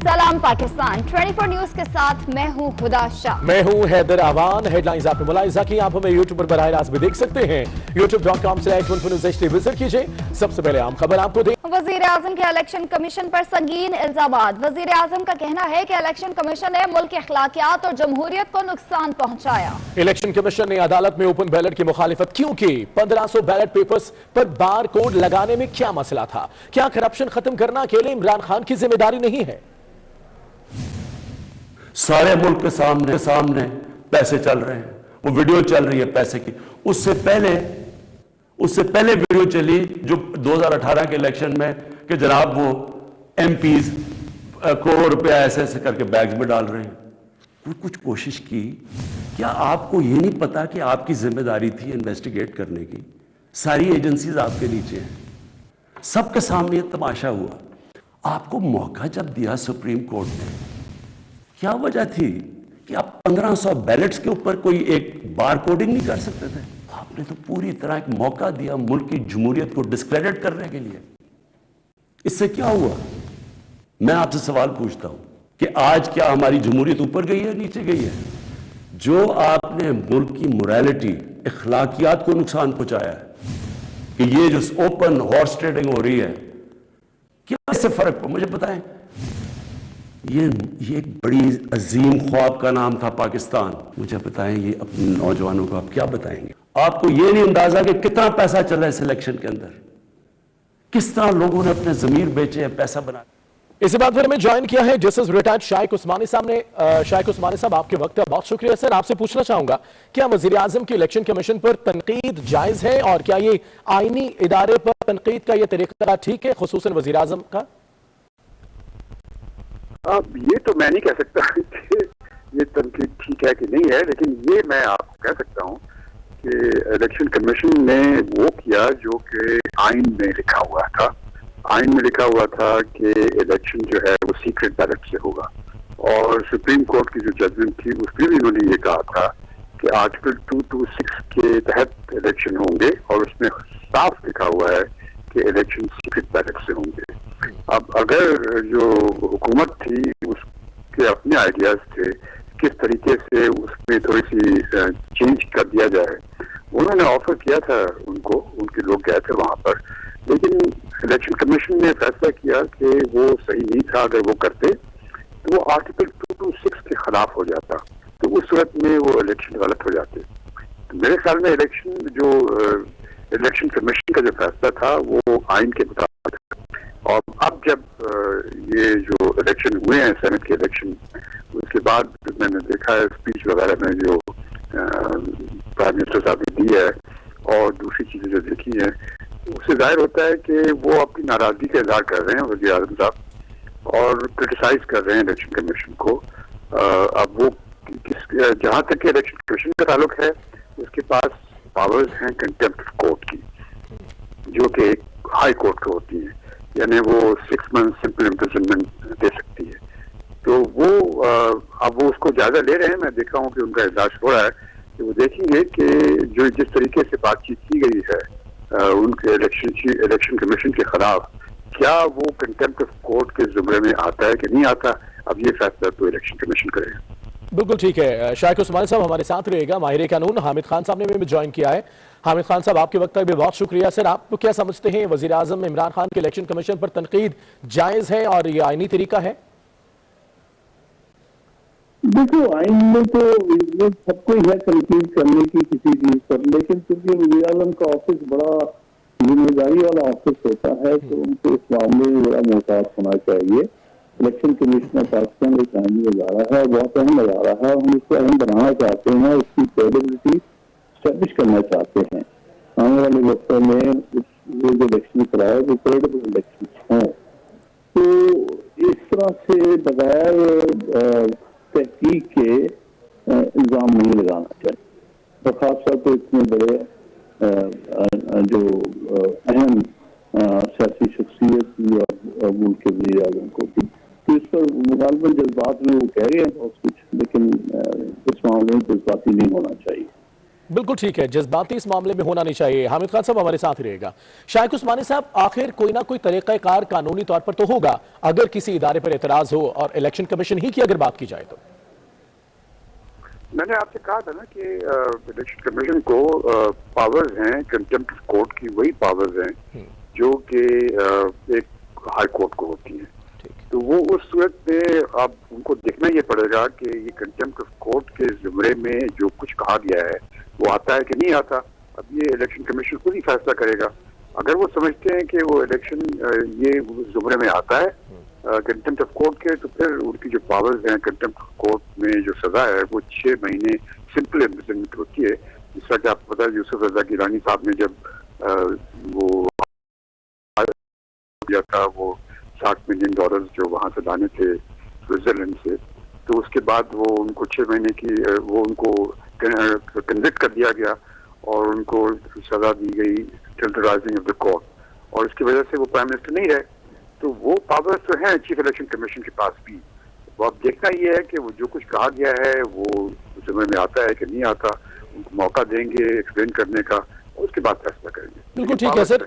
सलाम पाकिस्तान 24 न्यूज के साथ मैं हूं हुदा शाह। मैं हूं हैदर आवान। हेडलाइंस आपने मुलाहिजा की। आप हमें यूट्यूब पर बराह रास्त भी देख सकते हैं। youtube.com/24newsht विजिट कीजिए। सबसे पहले आम खबर आपको दें। वजीर आजम के इलेक्शन कमीशन पर संगीन इल्जामात। वजीर आजम का कहना है कि इलेक्शन कमीशन ने मुल्क की अखलाकियात और जमहूरियत को नुकसान पहुंचाया। इलेक्शन कमीशन ने अदालत में ओपन बैलेट की मुखालिफत क्यों की? 1500 बैलेट पेपर्स पर बार कोड लगाने में क्या मसला था? क्या करप्शन खत्म करना अकेले इमरान खान की जिम्मेदारी नहीं है? सारे मुल्क के सामने पैसे चल रहे हैं, वो वीडियो चल रही है पैसे की। उससे पहले वीडियो चली जो 2018 के इलेक्शन में कि जनाब वो एमपीज करोड़ रुपया ऐसे ऐसे करके बैग्स में डाल रहे हैं। वो कुछ कोशिश की? क्या आपको ये नहीं पता कि आपकी जिम्मेदारी थी इन्वेस्टिगेट करने की? सारी एजेंसीज आपके नीचे हैं, सबके सामने तमाशा हुआ। आपको मौका जब दिया सुप्रीम कोर्ट ने, क्या वजह थी कि आप 1500 बैलेट्स के ऊपर कोई एक बार कोडिंग नहीं कर सकते थे? आपने तो पूरी तरह एक मौका दिया मुल्क की जमहूरियत को डिस्क्रेडिट करने के लिए। इससे क्या हुआ? मैं आपसे सवाल पूछता हूं कि आज क्या हमारी जमहूरियत ऊपर गई है, नीचे गई है? जो आपने मुल्क की मोरालिटी, अखलाकियात को नुकसान पहुंचाया है कि ये जो ओपन हॉर्स ट्रेडिंग हो रही है, क्या इससे फर्क पड़ा? मुझे बताएं। ये एक बड़ी अजीम ख्वाब का नाम था पाकिस्तान। मुझे बताएं, ये अपने नौजवानों को आप क्या बताएंगे? आपको ये नहीं अंदाजा कि कितना पैसा चला इस इलेक्शन के अंदर, किस तरह लोगों ने अपने जमीर बेचे हैं पैसा बना। इसी बात पर हमें ज्वाइन किया है जस्टिस रिटायर्ड शाइक उस्मानी साहब ने। शाइक उस्मानी साहब, आपके वक्त है, बहुत शुक्रिया सर। आपसे पूछना चाहूंगा, क्या वजीर आजम की इलेक्शन कमीशन पर तनकीद जायज है और क्या ये आईनी इदारे पर तनकीद का यह तरीका ठीक है, खुसूसन वजीर आजम का? अब ये तो मैं नहीं कह सकता कि ये तनकीद ठीक है कि नहीं है, लेकिन ये मैं आपको कह सकता हूँ कि इलेक्शन कमीशन ने वो किया जो कि आइन में लिखा हुआ था। आइन में लिखा हुआ था कि इलेक्शन जो है वो सीक्रेट बैलेट से होगा, और सुप्रीम कोर्ट की जो जजमेंट थी उसमें भी उन्होंने ये कहा था कि आर्टिकल 226 के तहत इलेक्शन होंगे, और उसमें साफ लिखा हुआ है कि इलेक्शन सीक्रेट बैलेट से होंगे। अब अगर जो हुकूमत थी उसके अपने आइडियाज थे किस तरीके से उसमें थोड़ी सी चेंज कर दिया जाए, उन्होंने ऑफर किया था उनको, उनके लोग गए थे वहां पर, लेकिन इलेक्शन कमीशन ने फैसला किया कि वो सही नहीं था। अगर वो करते तो वो आर्टिकल 226 के खिलाफ हो जाता, तो उस सूरत में वो इलेक्शन गलत हो जाते। तो मेरे ख्याल में इलेक्शन कमीशन का जो फैसला था वो आइन के मुताबिक। और अब जब ये जो इलेक्शन हुए हैं, सेनेट के इलेक्शन, उसके बाद मैंने देखा है स्पीच वगैरह में जो प्राइम मिनिस्टर साहब ने दी है और दूसरी चीजें जो देखी हैं, उससे जाहिर होता है कि वो अपनी नाराजगी का इजहार कर रहे हैं वज़ीर आज़म साहब, और क्रिटिसाइज कर रहे हैं इलेक्शन कमीशन को। अब वो जहां तक कि इलेक्शन कमीशन का ताल्लुक है, उसके पास पावर्स हैं कंटेम्प्ट ऑफ कोर्ट की, जो कि हाई कोर्ट को होती है, यानी वो 6 मंथ सिंपल इम्प्रिजनमेंट दे सकती है। तो वो अब वो उसको जायजा ले रहे हैं। मैं देख रहा हूँ कि उनका इजलास हो रहा है कि वो देखेंगे कि जो जिस तरीके से बातचीत की गई है उनके इलेक्शन कमीशन के खिलाफ, क्या वो कंटेम्प्ट ऑफ कोर्ट के जुमरे में आता है कि नहीं आता। अब ये फैसला तो इलेक्शन कमीशन करेगा। बिल्कुल ठीक है। शाइक उस्मानी साहब हमारे साथ रहेगा। माहिर कानून हामिद खान साहब ने भी ज्वाइन किया है। हामिद खान साहब, आपके वक्त का भी बहुत शुक्रिया सर। आप क्या समझते हैं, वजीर आजम इमरान खान के इलेक्शन कमीशन पर तनकीद जायज है और ये आईनी तरीका है? देखो, आइन में तो सबको ही है तनकीद करने की किसी चीज पर, लेकिन क्योंकि वज़ीर आज़म का ऑफिस बड़ा जिम्मेदारी वाला ऑफिस होता है, तो उनको इस मामले में बड़ा मोहतात होना चाहिए। इलेक्शन कमीशन ऑफ पाकिस्तान एक आईनी इदारा है, बहुत अहम इदारा है। हम इसको अहम बनाना चाहते हैं, उसकी क्रेडिबिलिटी स्टैब्लिश करना चाहते हैं। आने वाले वक्तों में ये जो इलेक्शन कराए वो क्रेडिबल इलेक्शन हों। तो इस तरह से बगैर तहकीक के इल्जाम नहीं लगाना चाहिए, और खासतौर पर इतने बड़े जो अहम सियासी शख्सियत की और मुल्क के वज़ीर आज़म को भी। तो इस पर मुगालबन जज्बात में वो कह रहे हैं बहुत कुछ, लेकिन इस मामले में जज्बाती नहीं होना चाहिए। बिल्कुल ठीक है, जज्बाती इस मामले में होना नहीं चाहिए। हामिद खान साहब हमारे साथ ही रहेगा। शाइक उस्मानी साहब, आखिर कोई ना कोई तरीक़ाकार कानूनी तौर पर तो होगा अगर किसी इदारे पर एतराज हो और इलेक्शन कमीशन ही की अगर बात की जाए तो। मैंने आपसे कहा था ना कि इलेक्शन कमीशन को पावर्स हैं कंटेम्प्ट ऑफ कोर्ट की, वही पावर्स हैं जो कि एक हाई कोर्ट को होती हैं। तो वो उस सूरत में अब उनको देखना ये पड़ेगा कि ये कंटेम्प्ट ऑफ कोर्ट के जुमरे में जो कुछ कहा गया है वो आता है कि नहीं आता। अब ये इलेक्शन कमीशन खुद ही फैसला करेगा। अगर वो समझते हैं कि वो इलेक्शन ये जुमरे में आता है कंटेम्प्ट ऑफ कोर्ट के, तो फिर उनकी जो पावर्स हैं कंटेम्प्ट ऑफ कोर्ट में जो सजा है वो 6 महीने सिंपल इम्प्रिजनमेंट होती है। जिस तरह कि आपको पता है यूसुफ रजा गिलानी साहब ने जब वो किया था वो $60 मिलियन जो वहां से लाने थे स्विट्जरलैंड से, तो उसके बाद वो उनको 6 महीने की वो उनको कन्विक्ट कर दिया गया और उनको सजा दी गई टेरराइजिंग ऑफ द कोर्ट, और इसकी वजह से वो प्राइम मिनिस्टर नहीं रहे। तो वो पावर्स तो हैं चीफ इलेक्शन कमीशन के पास भी। वो अब देखना ये है कि वो जो कुछ कहा गया है वो समझ में आता है कि नहीं आता। उनको मौका देंगे एक्सप्लेन करने का, उसके बाद फैसला करेंगे। बिल्कुल ठीक है सर,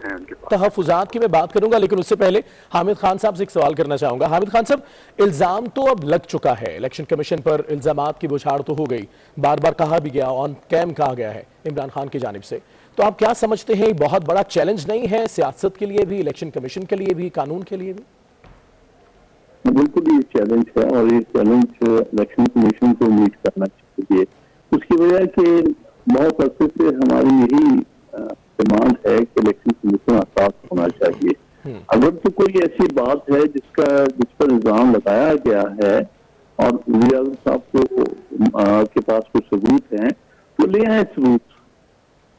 तहफ़्फ़ुज़ात की मैं बात करूंगा, लेकिन उससे पहले हामिद खान साहब से एक सवाल करना चाहूंगा। हामिद खान साहब, इल्ज़ाम तो अब लग चुका है, इलेक्शन कमीशन पर इल्ज़ामात की बुछाड़ तो हो गई, बार बार कहा भी गया, ऑन कैम कहा गया है इमरान खान की जानिब से। तो आप क्या समझते हैं, बहुत बड़ा चैलेंज नहीं है सियासत के लिए भी, इलेक्शन कमीशन के लिए भी, कानून के लिए भी? बिल्कुल ये चैलेंज है और ये चैलेंज इलेक्शन कमीशन को मीट करना चाहिए। उसकी वजह कि बहुत अर्से से हमारी यही डिमांड है कि इलेक्शन कमीशन आजाद होना चाहिए। अगर तो कोई ऐसी बात है जिस पर इल्जाम लगाया गया है और वज़ीर आज़म साहब को के पास कोई सबूत है तो ले आए सबूत,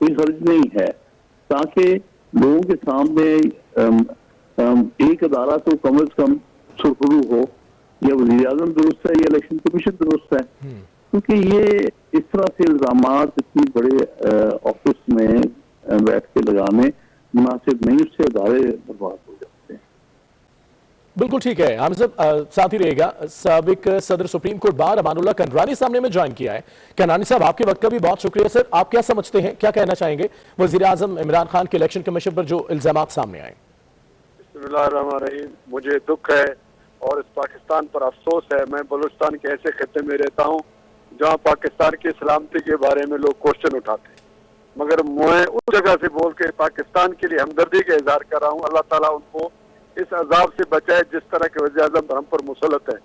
कोई हर्ज नहीं है, ताकि लोगों के सामने एक अदारा तो कम से कम सुरखरू हो, या वज़ीर आज़म दुरुस्त है या इलेक्शन कमीशन दुरुस्त है। क्योंकि ये इस तरह से इल्जामात इतनी बड़े ऑफिस में बैठ के लगाने मुनासिब नहीं, उससे अदारे बर्बाद हो जाते हैं। बिल्कुल ठीक है। हम सब साथ ही रहेगा। साबिक सदर सुप्रीम कोर्ट बार अमानुल्लाह कनरानी साहब ने ज्वाइन किया है। कनरानी साहब, आपके वक्त का भी बहुत शुक्रिया सर। आप क्या समझते हैं, क्या कहना चाहेंगे वजीर आजम इमरान खान के इलेक्शन कमीशन पर जो इल्जामात सामने आए? मुझे दुख है और इस पाकिस्तान पर अफसोस है। मैं बलूचिस्तान के ऐसे खत्ते में रहता हूँ जहाँ पाकिस्तान की सलामती के बारे में लोग क्वेश्चन उठाते हैं, मगर मैं उस जगह से बोल के पाकिस्तान के लिए हमदर्दी का इजहार कर रहा हूँ। अल्लाह ताला उनको इस अजाब से बचाए जिस तरह के वज़ीर आज़म हम पर मुसल्लत है।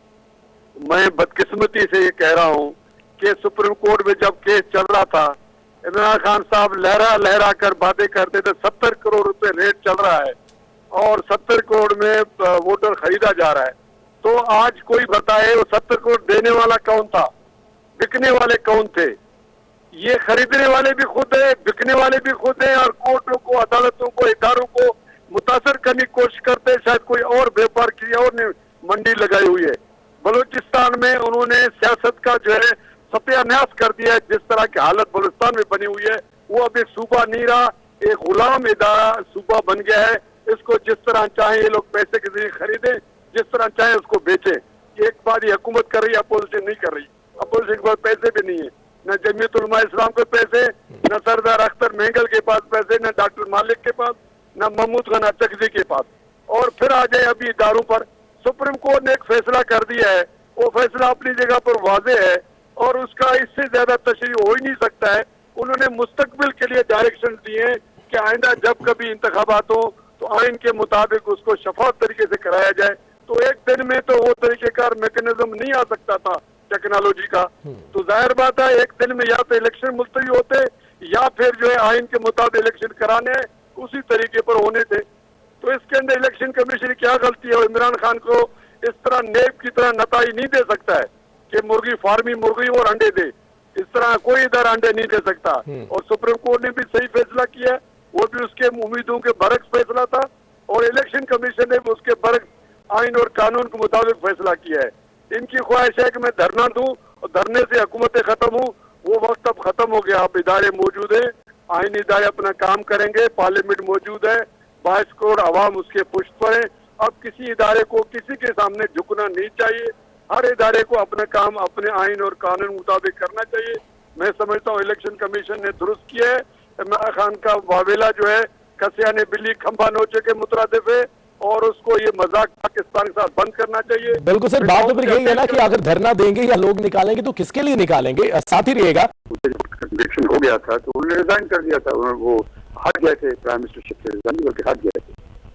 मैं बदकिस्मती से ये कह रहा हूँ कि सुप्रीम कोर्ट में जब केस चल रहा था, इमरान खान साहब लहरा लहरा कर बातें करते थे 70 करोड़ रुपए रेट चल रहा है और 70 करोड़ में वोटर खरीदा जा रहा है। तो आज कोई बताए वो 70 करोड़ देने वाला कौन था, बिकने वाले कौन थे? ये खरीदने वाले भी खुद है, बिकने वाले भी खुद है, और कोर्टों को, अदालतों को, इदारों को मुतासर करने की कोशिश करते हैं। शायद कोई और व्यापार की और मंडी लगाई हुई है। बलूचिस्तान में उन्होंने सियासत का जो है सत्यानाश कर दिया है। जिस तरह की हालत बलूचिस्तान में बनी हुई है, वो अब एक सूबा नहीं रहा, एक गुलाम इदारा सूबा बन गया है। इसको जिस तरह चाहे ये लोग पैसे के जरिए खरीदे, जिस तरह चाहे उसको बेचे। एक बार ये हुकूमत कर रही है, अपोजिशन नहीं कर रही। अपोजिशन के पास पैसे भी नहीं है, न जमीयत उलमा इस्लाम के पैसे, न सरदार अख्तर मेंगल के पास पैसे, न डॉक्टर मालिक के पास, न महमूद खान चकजी के पास। और फिर आ जाए अभी इदारों पर, सुप्रीम कोर्ट ने एक फैसला कर दिया है, वो फैसला अपनी जगह पर वाजे है और उसका इससे ज्यादा तशरीह हो ही नहीं सकता है। उन्होंने मुस्तकबिल के लिए डायरेक्शन दिए कि आइंदा जब कभी इंतखाबात हो तो आइन के मुताबिक उसको शफाफ तरीके से कराया जाए। तो एक दिन में तो वो तरीकेकार मैकेनिज्म नहीं आ सकता था टेक्नोलॉजी का। तो जाहिर बात है एक दिन में या तो इलेक्शन मुलतवी होते या फिर जो है आइन के मुताबिक इलेक्शन कराने उसी तरीके पर होने थे। तो इसके अंदर इलेक्शन कमीशन की क्या गलती है? इमरान खान को इस तरह नेब की तरह नताई नहीं दे सकता है कि मुर्गी फार्मी मुर्गी और अंडे दे। इस तरह कोई इधर अंडे नहीं दे सकता। और सुप्रीम कोर्ट ने भी सही फैसला किया, वो भी उसके उम्मीदों के बरक्स फैसला था और इलेक्शन कमीशन ने भी उसके बरक्स आइन और कानून के मुताबिक फैसला किया है। इनकी ख्वाहिश है कि मैं धरना दूं और धरने से हुकूमतें खत्म हो, वो वक्त अब खत्म हो गया। अब इदारे मौजूद है, आईनी इदारे अपना काम करेंगे, पार्लियामेंट मौजूद है, 22 करोड़ अवाम उसके पुष्ट पर है। अब किसी इदारे को किसी के सामने झुकना नहीं चाहिए। हर इदारे को अपना काम अपने आइन और कानून मुताबिक करना चाहिए। मैं समझता हूँ इलेक्शन कमीशन ने दुरुस्त किया है। इमरान खान का वावेला जो है कसिया ने बिल्ली खंबा नोचे के मुतरादिफ है और उसको ये मजाक पाकिस्तान के साथ बंद करना चाहिए। बिल्कुल सर, बात तो फिर यही है ना कि अगर धरना देंगे या लोग निकालेंगे तो किसके लिए निकालेंगे? साथ ही रहिएगा। कन्विक्शन हो गया था तो उन्होंने रिजाइन कर दिया था, वो हट गए थे प्राइम मिनिस्टरशिप से, रिजाइन करके हट गए थे।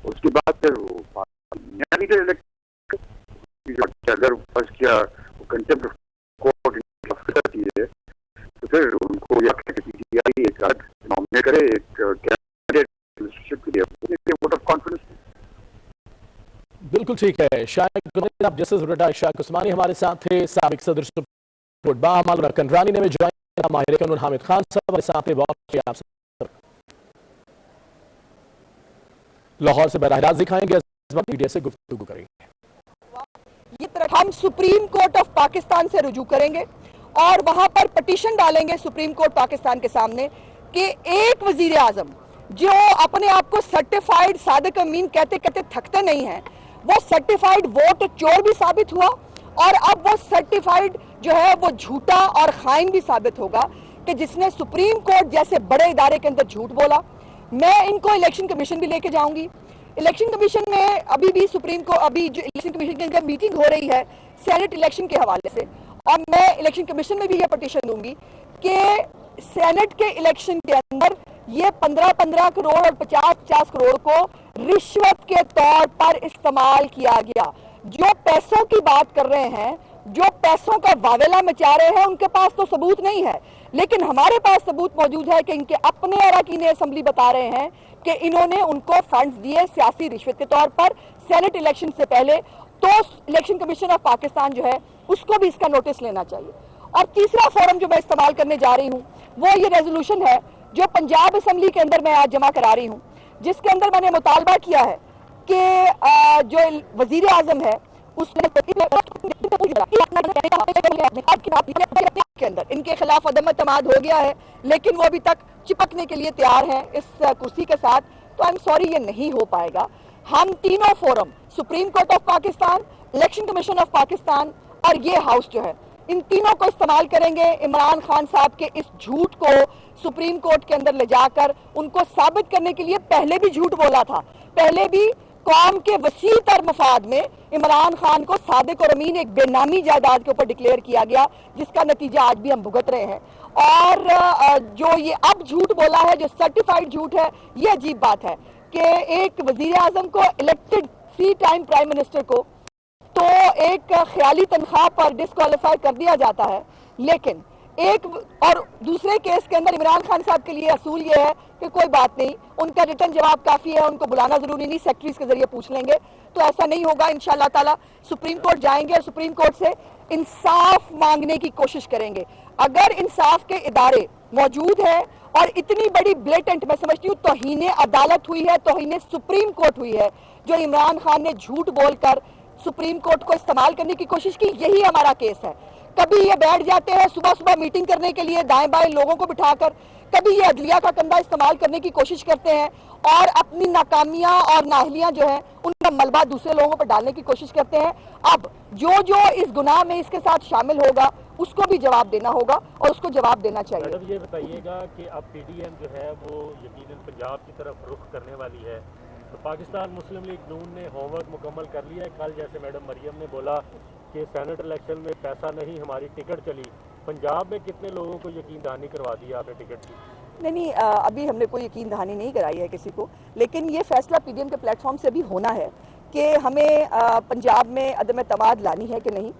उसके बाद फिर वो अगर फंस किया कंटेम्प्ट कोर्ट है तो फिर उनको या पीटीआई एक नॉमिनेट करे एक कैंडिडेट मिनिस्टरशिप के लिए, वोट ऑफ कॉन्फिडेंस। बिल्कुल ठीक है। शायक जस्टिस रिटायर्ड शायक उस्मानी हमारे साथ थे, साबिक सदर सुप्रीम कोर्ट बामाल रकनरानी ने ज्वाइन किया, माहिर कानून हामिद खान साहब हमारे साथ थे। बहुत आप लाहौर से बराह रास्त दिखाएंगे, मीडिया से गुफ्तगू करेंगे। ये तरह हम सुप्रीम कोर्ट ऑफ पाकिस्तान से रुजू करेंगे और वहां पर पिटीशन डालेंगे सुप्रीम कोर्ट पाकिस्तान के सामने कि एक वजीर आजम जो अपने आप को सर्टिफाइड सादिक अमीन कहते कहते थकते नहीं हैं, वो सर्टिफाइड वोट चोर भी साबित हुआ और अब वो सर्टिफाइड जो है वो झूठा और खाइन भी साबित होगा कि जिसने सुप्रीम कोर्ट जैसे बड़े इदारे के अंदर झूठ बोला। मैं इनको इलेक्शन कमीशन भी लेके जाऊंगी। इलेक्शन कमीशन में अभी भी सुप्रीम को अभी जो इलेक्शन कमीशन के अंदर मीटिंग हो रही है सेनेट इलेक्शन के हवाले से, और मैं इलेक्शन कमीशन में भी ये पिटीशन दूंगी कि सेनेट के इलेक्शन के अंदर ये 15-15 करोड़ और 50-50 करोड़ को रिश्वत के तौर पर इस्तेमाल किया गया। जो पैसों की बात कर रहे हैं, जो पैसों का वावेला मचा रहे हैं, उनके पास तो सबूत नहीं है, लेकिन हमारे पास सबूत मौजूद है कि इनके अपने अरकान असेंबली बता रहे हैं कि इन्होंने उनको फंड्स दिए सियासी रिश्वत के तौर पर सेनेट इलेक्शन से पहले। तो इलेक्शन कमीशन ऑफ पाकिस्तान जो है उसको भी इसका नोटिस लेना चाहिए। और तीसरा फोरम जो मैं इस्तेमाल करने जा रही हूँ वो ये रेजोल्यूशन है जो पंजाब असेंबली के अंदर मैं आज जमा करा रही हूँ, जिसके अंदर मैंने मुतालबा किया है कि जो वजीर आजम है उसने के अंदर इनके खिलाफ अदम एतमाद हो गया है, लेकिन वो अभी तक चिपकने के लिए तैयार हैं इस कुर्सी के साथ। तो आई एम सॉरी, ये नहीं हो पाएगा। हम तीनों forum, supreme court of Pakistan, election commission of Pakistan और ये हाउस जो है, इन तीनों को इस्तेमाल करेंगे इमरान खान साहब के इस झूठ को सुप्रीम कोर्ट के अंदर ले जाकर उनको साबित करने के लिए। पहले भी झूठ बोला था, पहले भी कौम के वसी तर मफाद में इमरान खान को सादिक और अमीन एक बेनामी जायदाद के ऊपर डिक्लेयर किया गया, जिसका नतीजा आज भी हम भुगत रहे हैं। और जो ये अब झूठ बोला है, जो सर्टिफाइड झूठ है, ये अजीब बात है कि एक वजीर आजम को, इलेक्टेड 3 टाइम प्राइम मिनिस्टर को तो एक ख्याली तनख्वाह पर डिस्क्वालीफाई कर दिया जाता है, लेकिन एक और दूसरे केस के अंदर इमरान खान साहब के लिए असूल ये है कि कोई बात नहीं, उनका रिटर्न जवाब काफी है, उनको बुलाना जरूरी नहीं, सेक्रेटरीज के जरिए पूछ लेंगे। तो ऐसा नहीं होगा। इंशाअल्लाह ताला सुप्रीम कोर्ट जाएंगे और सुप्रीम कोर्ट से इंसाफ मांगने की कोशिश करेंगे। अगर इंसाफ के इदारे मौजूद है और इतनी बड़ी ब्लेटेंट, मैं समझती हूँ तौहीन अदालत हुई है, तौहीन सुप्रीम कोर्ट हुई है, जो इमरान खान ने झूठ बोलकर सुप्रीम कोर्ट को इस्तेमाल करने की कोशिश की, यही हमारा केस है। कभी ये बैठ जाते हैं सुबह सुबह मीटिंग करने के लिए दाएं बाएं लोगों को बिठाकर, कभी ये अदलिया का कंधा इस्तेमाल करने की कोशिश करते हैं और अपनी नाकामियां और नाहलियां जो है उनका मलबा दूसरे लोगों पर डालने की कोशिश करते हैं। अब जो जो इस गुनाह में इसके साथ शामिल होगा उसको भी जवाब देना होगा और उसको जवाब देना चाहिए। मैडम, ये बताइएगा कि अब पीडीएम जो है वो यकीनन पंजाब की तरफ रुख करने वाली है, तो पाकिस्तान मुस्लिम लीग नून ने होमवर्क मुकम्मल कर लिया है। कल जैसे मैडम मरियम ने बोला कि सेनेट इलेक्शन में पैसा नहीं, हमारी टिकट चली, पंजाब में कितने लोगों को यकीन दहानी करवा दी आपने टिकट की? नहीं, अभी हमने कोई यकीन दहानी नहीं कराई है किसी को, लेकिन ये फैसला पीडीएम के प्लेटफॉर्म से भी होना है कि हमें पंजाब में अदम एतमाद लानी है कि नहीं।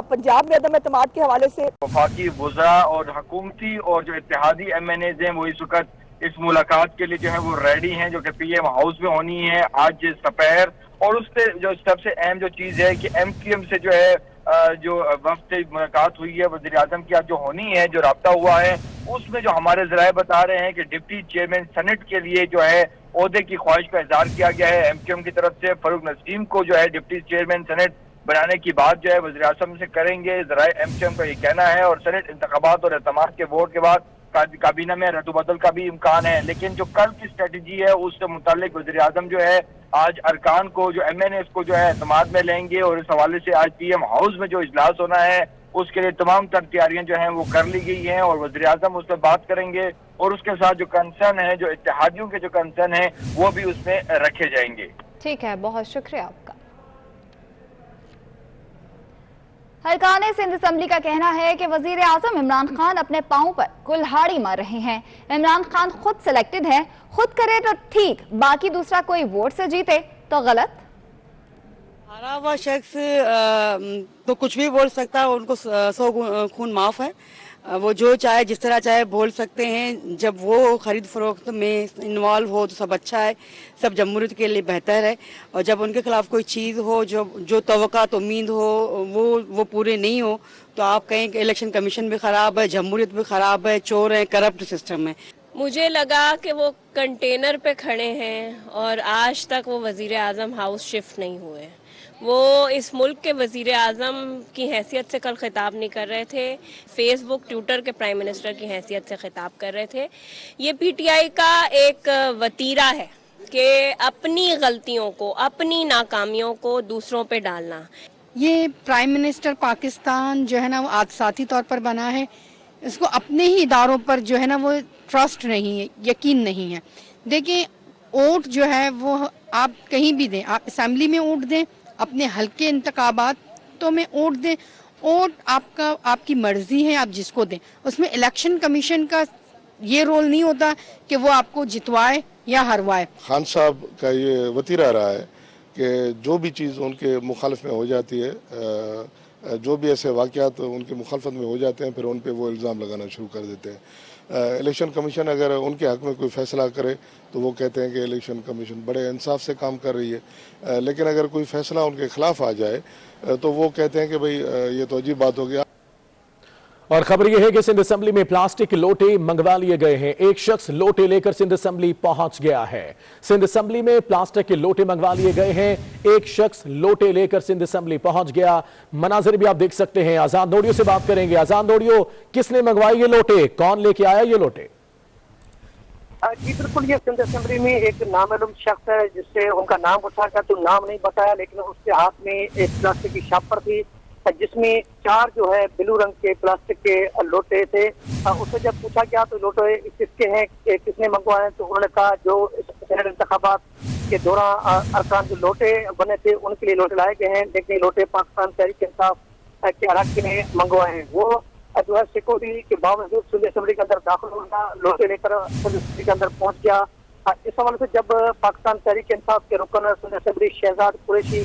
पंजाब में अदम एतमाद के हवाले से वफाकी वज़रा और हुकूमती और जो इत्तेहादी MNAs हैं वो इस वक्त इस मुलाकात के लिए जो है वो रेडी हैं, जो कि पीएम हाउस में होनी है आज दोपहर। और उससे जो सबसे अहम जो चीज़ है कि MQM से जो है जो वक्त मुलाकात हुई है वज़ीर आज़म की आज जो होनी है, जो राब्ता हुआ है, उसमें जो हमारे ज़राए बता रहे हैं कि डिप्टी चेयरमैन सेनेट के लिए जो है ओहदे की ख्वाहिश का इज़हार किया गया है MQM की तरफ से। फारूक नसीम को जो है डिप्टी चेयरमैन सेनेट बनाने की बात जो है वज़ीर आज़म से करेंगे, ज़राए MQM का ये कहना है। और सेनेट इंतखाबात और एतमाद के वोट के बाद काबीना में रद्द-बदल का भी इम्कान है। लेकिन जो कल की स्ट्रेटजी है उससे मुतालिक वज़ीर आज़म जो है आज अरकान को, जो MNAs को जो है एतमाद में लेंगे और इस हवाले से आज PM हाउस में जो इजलास होना है उसके लिए तमाम तर तैयारियां जो हैं वो कर ली गई हैं और वज़ीर आज़म उस पर बात करेंगे और उसके साथ जो कंसर्न है, जो इत्तेहादियों के जो कंसर्न है, वो भी उसमें रखे जाएंगे। ठीक है, बहुत शुक्रिया आपका। हरकान सिंध असम्बली का कहना है कि वजीर आजम इमरान खान अपने पांव पर कुल्हाड़ी मार रहे हैं। इमरान खान खुद सिलेक्टेड है, खुद करे तो ठीक, बाकी दूसरा कोई वोट से जीते तो गलत। हारा हुआ शख्स तो कुछ भी बोल सकता है, उनको 100 खून माफ है। वो जो चाहे जिस तरह चाहे बोल सकते हैं। जब वो खरीद फरोख्त में इन्वॉल्व हो तो सब अच्छा है, सब जमहूरियत के लिए बेहतर है। और जब उनके खिलाफ कोई चीज़ हो जो तवक्कात उम्मीद हो वो पूरे नहीं हो तो आप कहें कि इलेक्शन कमीशन भी ख़राब है, जमहूरियत भी ख़राब है, चोर है, करप्ट सिस्टम है। मुझे लगा कि वो कंटेनर पे खड़े हैं और आज तक वो वज़ीर आज़म हाउस शिफ्ट नहीं हुए। वो इस मुल्क के वज़ीर आज़म की हैसियत से कल खिताब नहीं कर रहे थे, फेसबुक ट्विटर के प्राइम मिनिस्टर की हैसियत से खिताब कर रहे थे। ये पीटीआई का एक वतीरा है कि अपनी गलतियों को, अपनी नाकामियों को दूसरों पे डालना। ये प्राइम मिनिस्टर पाकिस्तान जो है ना वो आत्मसाती तौर पर बना है, इसको अपने ही इदारों पर जो है ना वो ट्रस्ट नहीं है, यकीन नहीं है। देखिए, वोट जो है वो आप कहीं भी दें, आप असेंबली में वोट दें, अपने हल्के इंतखाबातों में वोट दें, वोट आपकी मर्जी है, आप जिसको दें। उसमें इलेक्शन कमीशन का ये रोल नहीं होता कि वो आपको जितवाए या हरवाए। खान साहब का ये वतीरा रहा है कि जो भी चीज़ उनके मुखालिफ में हो जाती है, जो भी ऐसे वाक़यात उनके मुखालफत में हो जाते हैं, फिर उन पर वो इल्ज़ाम लगाना शुरू कर देते हैं। इलेक्शन कमीशन अगर उनके हक़ में कोई फ़ैसला करे तो वो कहते हैं कि इलेक्शन कमीशन बड़े इंसाफ से काम कर रही है, लेकिन अगर कोई फ़ैसला उनके ख़िलाफ़ आ जाए तो वो कहते हैं कि भाई ये तो अजीब बात हो गया। और खबर यह है कि सिंध असेंबली में प्लास्टिक लोटे मंगवा लिए गए हैं। एक शख्स लोटे लेकर सिंध असेंबली पहुंच गया है। सिंध असेंबली में प्लास्टिक के लोटे मंगवा लिए गए हैं। एक शख्स लोटे लेकर सिंध असेंबली पहुंच गया। मनाजिर भी आप देख सकते हैं। आजाद नोडियो से बात करेंगे। आजाद नोडियो, किसने मंगवाई ये लोटे, कौन लेके आया ये लोटे? जी बिल्कुल, ये सिंध असेंबली में एक नामालूम शख्स है जिससे उनका नाम पूछा गया तो नाम नहीं बताया, लेकिन उसके हाथ में एक प्लास्टिक की शापर थी जिसमें 4 जो है ब्लू रंग के प्लास्टिक के लोटे थे। उससे जब पूछा गया तो लोटे किसके हैं, किसने मंगवाए, तो उन्होंने कहा जो शहर इंतखाबात के दौरान अरकान जो लोटे बने थे उनके लिए लोटे लाए गए हैं, लेकिन ये लोटे पाकिस्तान तहरीक इंसाफ के अरकान ने मंगवाए हैं। वो जो है सिक्योरिटी के बावजूद सिंध असेंबली के अंदर दाखिल होगा, लोटे लेकर सिंध असेंबली के अंदर पहुंच गया। इस हवाले से जब पाकिस्तान तहरीक इंसाफ के रुकन सिंध असेंबली शहजाद कुरैशी,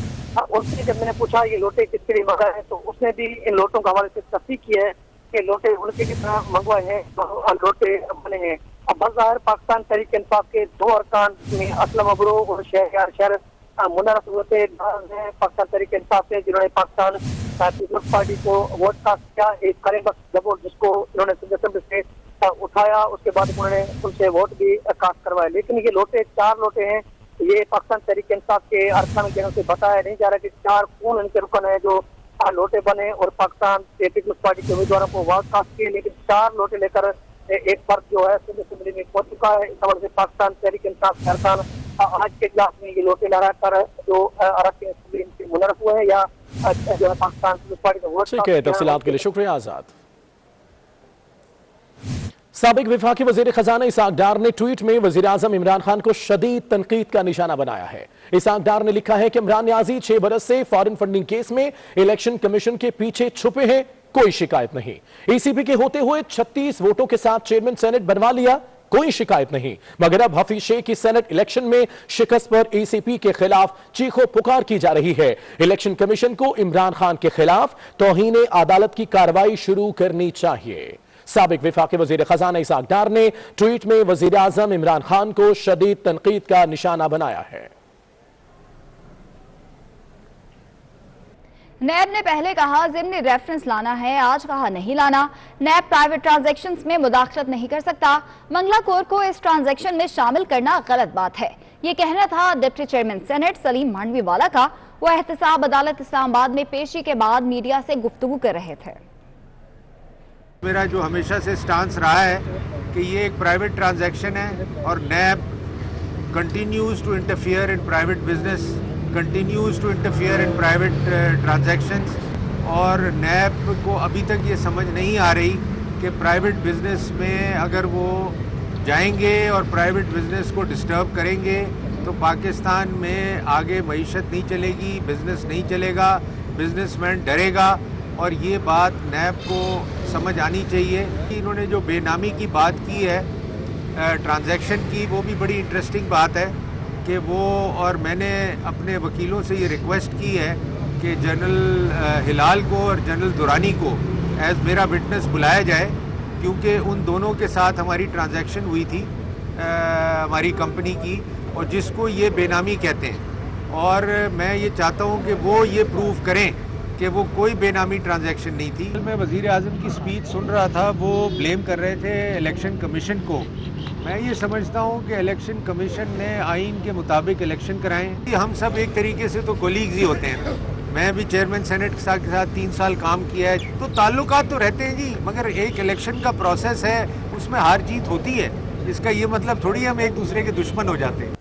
उनसे जब मैंने पूछा ये लोटे किसके लिए मंगाए हैं, तो उसने भी इन लोटों के हवाले से तस्दीक की है कि लोटे उनके लिए मंगवाए हैं, लोटे बने हैं। अब बज़ाहिर पाकिस्तान तहरीक इंसाफ के 2 अरकान में असलम अबरो और शहर मुनरफ होते हैं पाकिस्तान तहरीक इंसाफ से, जिन्होंने पाकिस्तान पीपल्स पार्टी को वोट कास्ट किया। एक करें बस जब जिसको इन्होंने सिंध असेंबली से उठाया, उसके बाद उन्होंने उनसे वोट भी कास्ट करवाए। लेकिन ये लोटे 4 लोटे हैं। ये पाकिस्तान तहरीक इंसाफ के अरकान की तरफ से बताया नहीं जा रहा कि 4 कौन इनके रुकन है जो लोटे बने और पाकिस्तान पीपल्स पार्टी के उम्मीदवारों को वोट कास्ट किए। लेकिन 4 लोटे लेकर एक फर्द जो है सिंध असेंबली में पहुंच चुका है। इस हवाले से पाकिस्तान तहरीक इंसाफ के अरकान आज के इजलास में ये लोटे लहरा कर जो अरकान असेंबली से मुनरफ हुए हैं या जो है पाकिस्तान पीपल्स पार्टी का वोट। ठीक है, तफसीलात के लिए शुक्रिया आजाद। साबिक वफाकी वजीर खजाना इसाक डार ने ट्वीट में वजीर आजम इमरान खान को शदीद तनकीद का निशाना बनाया है। इसाक डार ने लिखा है कि इमरान न्याजी 6 बरस से फॉरेन फंडिंग केस में इलेक्शन कमीशन के पीछे छुपे हैं, कोई शिकायत नहीं। ईसीबी के होते हुए 36 वोटों के साथ चेयरमैन सेनेट बनवा लिया, कोई शिकायत नहीं। मगर अब हफीज शेख की सेनेट इलेक्शन में शिकस्त पर ईसीपी के खिलाफ चीखो पुकार की जा रही है। इलेक्शन कमीशन को इमरान खान के खिलाफ तौहीन अदालत की कार्रवाई शुरू करनी चाहिए। साबिक वफाकी वजीर खजाना इसाक डार ने ट्वीट में वजीर आजम इमरान खान को शदीद तनकीद का निशाना बनाया है। नैब ने पहले कहा ज़िम्नी रेफरेंस लाना है, आज कहा नहीं लाना। नैब प्राइवेट ट्रांजैक्शंस में मुदाखलत नहीं कर सकता। मंगला कोर को इस ट्रांजैक्शन में शामिल करना गलत बात है, ये कहना था deputy chairman senate Salim Mandviwalla का। वो एहतसाब अदालत इस्लामाबाद में पेशी के बाद मीडिया से गुफ्तगू कर रहे थे। मेरा जो हमेशा से स्टांस रहा है कि ये एक प्राइवेट ट्रांजैक्शन है और NAB continues to interfere in private business, continues to interfere in private transactions और नैब को अभी तक ये समझ नहीं आ रही कि प्राइवेट बिजनेस में अगर वो जाएंगे और प्राइवेट बिजनेस को डिस्टर्ब करेंगे तो पाकिस्तान में आगे मईशत नहीं चलेगी, बिजनेस नहीं चलेगा, बिजनेसमैन डरेगा। और ये बात नैब को समझ आनी चाहिए कि इन्होंने जो बेनामी की बात की है ट्रांजैक्शन की, वो भी बड़ी इंटरेस्टिंग बात है कि वो, और मैंने अपने वकीलों से ये रिक्वेस्ट की है कि जनरल हिलाल को और जनरल दुरानी को एज मेरा विटनेस बुलाया जाए, क्योंकि उन दोनों के साथ हमारी ट्रांजैक्शन हुई थी हमारी कंपनी की, और जिसको ये बेनामी कहते हैं। और मैं ये चाहता हूँ कि वो ये प्रूव करें कि वो कोई बेनामी ट्रांजैक्शन नहीं थी। मैं वज़ीर आज़म की स्पीच सुन रहा था, वो ब्लेम कर रहे थे इलेक्शन कमीशन को। मैं ये समझता हूँ कि इलेक्शन कमीशन ने आइन के मुताबिक इलेक्शन कराएं। हम सब एक तरीके से तो कोलीग्स ही होते हैं। मैं भी चेयरमैन सेनेट के साथ 3 साल काम किया है, तो ताल्लुकात तो रहते हैं जी, मगर एक इलेक्शन का प्रोसेस है, उसमें हार जीत होती है। इसका ये मतलब थोड़ी हम एक दूसरे के दुश्मन हो जाते हैं।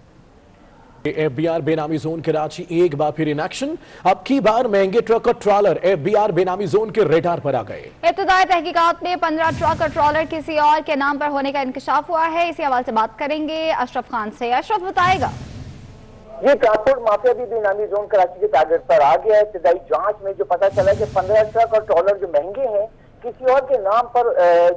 एफबीआर बेनामी जोन कराची एक बार फिर इन एक्शन। अब की बार महंगे ट्रक और ट्रॉलर एफबीआर बेनामी जोन के रेडार पर आ गए। इब्तदाई तहकीकात में 15 ट्रक और ट्रॉलर किसी और के नाम पर होने का इंकशाफ हुआ है। इसी हवाले से बात करेंगे अशरफ खान से। अशरफ बताएगा। ये ट्रांसपोर्ट माफिया भी बेनामी जोन कराची के टारगेट पर आ गया है। इब्तदाई जांच में जो पता चला कि 15 ट्रक और ट्रॉलर जो महंगे हैं किसी और के नाम पर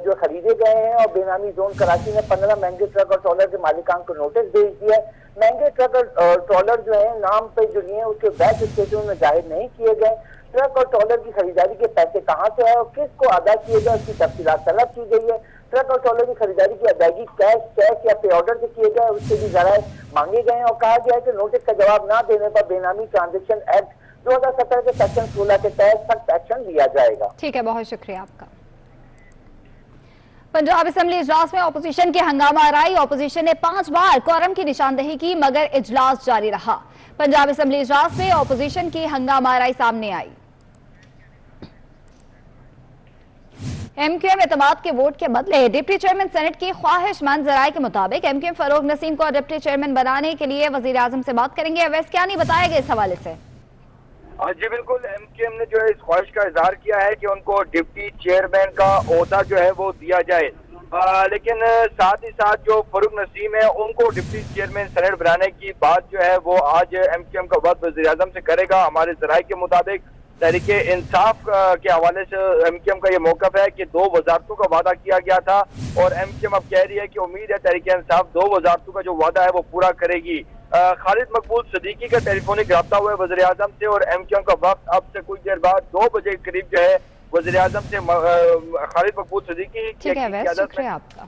जो खरीदे गए हैं, और बेनामी जोन कराची ने 15 महंगे ट्रक और ट्रॉलर के मालिकान को नोटिस भेज दिया है। महंगे ट्रक और ट्रॉलर जो है नाम पे जो लिए उसके बैंक स्टेटमेंट में जाहिर नहीं किए गए। ट्रक और ट्रॉलर की खरीदारी के पैसे कहाँ से आए और किसको अदा किए गए उसकी तफसीलात तलब की गई है। ट्रक और ट्रॉलर की खरीदारी की अदायगी कैश, चेक या पे ऑर्डर से किए गए, उसके भी जराये मांगे गए हैं। और कहा गया है कि नोटिस का जवाब न देने पर बेनामी ट्रांजेक्शन एक्ट 2017 के सेक्शन 16 के तहत सख्त एक्शन लिया जाएगा। ठीक है, बहुत शुक्रिया आपका। पंजाब असेंबली इजलास में ऑपोजिशन की हंगामा आराई। ऑपोजिशन ने 5 बार क्वारम की निशानदेही की, मगर इजलास जारी रहा। पंजाब असेंबली इजलास में ऑपोजिशन की हंगामा आराई सामने आई। एमक्यूएम एतमाद के वोट के बदले डिप्टी चेयरमैन सेनेट की ख्वाहिशमंद जराये के मुताबिक एमक्यूएम फरूख नसीम को डिप्टी चेयरमैन बनाने के लिए वजीर आजम से बात करेंगे। अवैस क्या नहीं बताएगा इस हवाले से? जी बिल्कुल, एमक्यूएम ने जो है इस ख्वाहिश का इजहार किया है कि उनको डिप्टी चेयरमैन का ओहदा जो है वो दिया जाए, लेकिन साथ ही साथ जो फरूख नसीम है उनको डिप्टी चेयरमैन सेनेट बनाने की बात जो है वो आज एमक्यूएम का वक्त वज़ीर आज़म से करेगा। हमारे ज़राए के मुताबिक तहरीक इंसाफ के हवाले से एमक्यूएम का ये मौक़िफ़ है कि 2 वज़ारतों का वादा किया गया था, और एमक्यूएम अब कह रही है कि उम्मीद है तहरीक इंसाफ 2 वज़ारतों का जो वादा है वो पूरा करेगी। खालिद मकबूल सदीकी का टेलीफोनिक रब्ता हुआ है वज़ीर आज़म से, और एमक्यूएम का वक्त अब से कुछ देर बाद 2 बजे के करीब जो है वज़ीर आज़म से खालिद मकबूल सदीकी की क़यादत में। आपका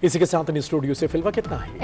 इसी के साथ इन स्टूडियो से फिलहाल कितना है।